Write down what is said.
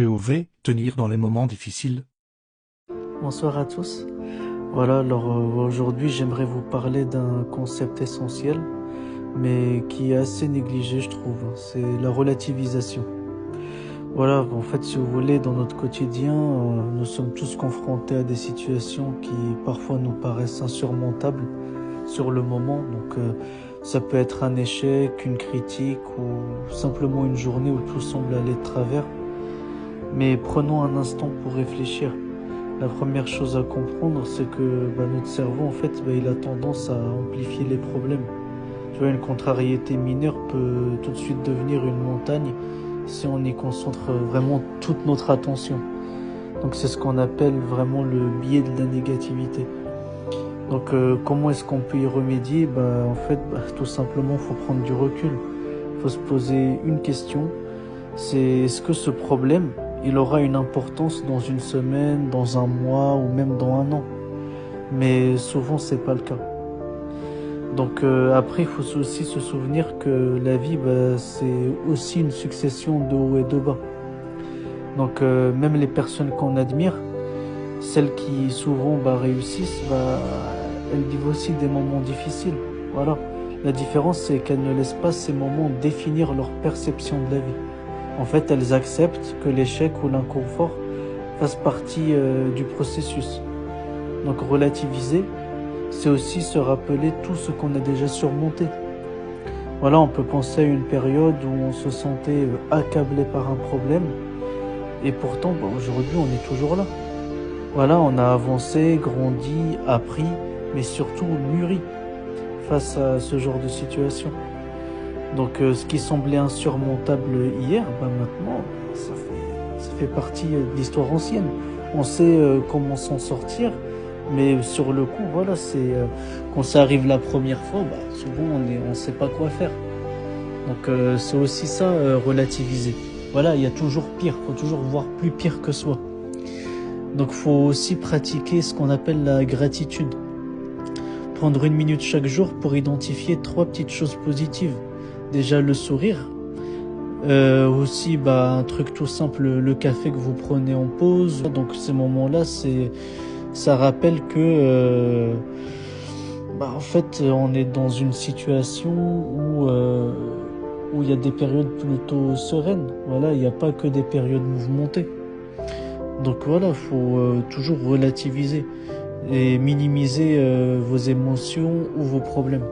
POV, tenir dans les moments difficiles. Bonsoir à tous. Voilà, alors aujourd'hui j'aimerais vous parler d'un concept essentiel, mais qui est assez négligé je trouve, c'est la relativisation. Voilà, en fait si vous voulez, dans notre quotidien, nous sommes tous confrontés à des situations qui parfois nous paraissent insurmontables sur le moment, donc ça peut être un échec, une critique ou simplement une journée où tout semble aller de travers. Mais prenons un instant pour réfléchir. La première chose à comprendre, c'est que notre cerveau, en fait, il a tendance à amplifier les problèmes. Tu vois, une contrariété mineure peut tout de suite devenir une montagne si on y concentre vraiment toute notre attention. Donc c'est ce qu'on appelle vraiment le biais de la négativité. Donc comment est-ce qu'on peut y remédier? En fait, tout simplement, faut prendre du recul. Faut se poser une question. C'est est-ce que ce problème, il aura une importance dans une semaine, dans un mois ou même dans un an? Mais souvent c'est pas le cas. Donc après il faut aussi se souvenir que la vie c'est aussi une succession de hauts et de bas. Donc même les personnes qu'on admire, celles qui souvent réussissent, elles vivent aussi des moments difficiles. Voilà. La différence c'est qu'elles ne laissent pas ces moments définir leur perception de la vie. En fait, elles acceptent que l'échec ou l'inconfort fassent partie du processus. Donc relativiser, c'est aussi se rappeler tout ce qu'on a déjà surmonté. Voilà, on peut penser à une période où on se sentait accablé par un problème, et pourtant aujourd'hui on est toujours là. Voilà, on a avancé, grandi, appris, mais surtout mûri face à ce genre de situation. Donc ce qui semblait insurmontable hier, maintenant, ça fait partie de l'histoire ancienne. On sait comment s'en sortir, mais sur le coup, voilà, quand ça arrive la première fois, souvent on sait pas quoi faire. Donc c'est aussi ça, relativiser. Voilà, il y a toujours pire, faut toujours voir plus pire que soi. Donc faut aussi pratiquer ce qu'on appelle la gratitude. Prendre 1 minute chaque jour pour identifier 3 petites choses positives. Déjà le sourire, aussi un truc tout simple, le café que vous prenez en pause. Donc ces moments-là, ça rappelle que en fait on est dans une situation où il y a des périodes plutôt sereines. Voilà, il n'y a pas que des périodes mouvementées. Donc voilà, faut toujours relativiser et minimiser vos émotions ou vos problèmes.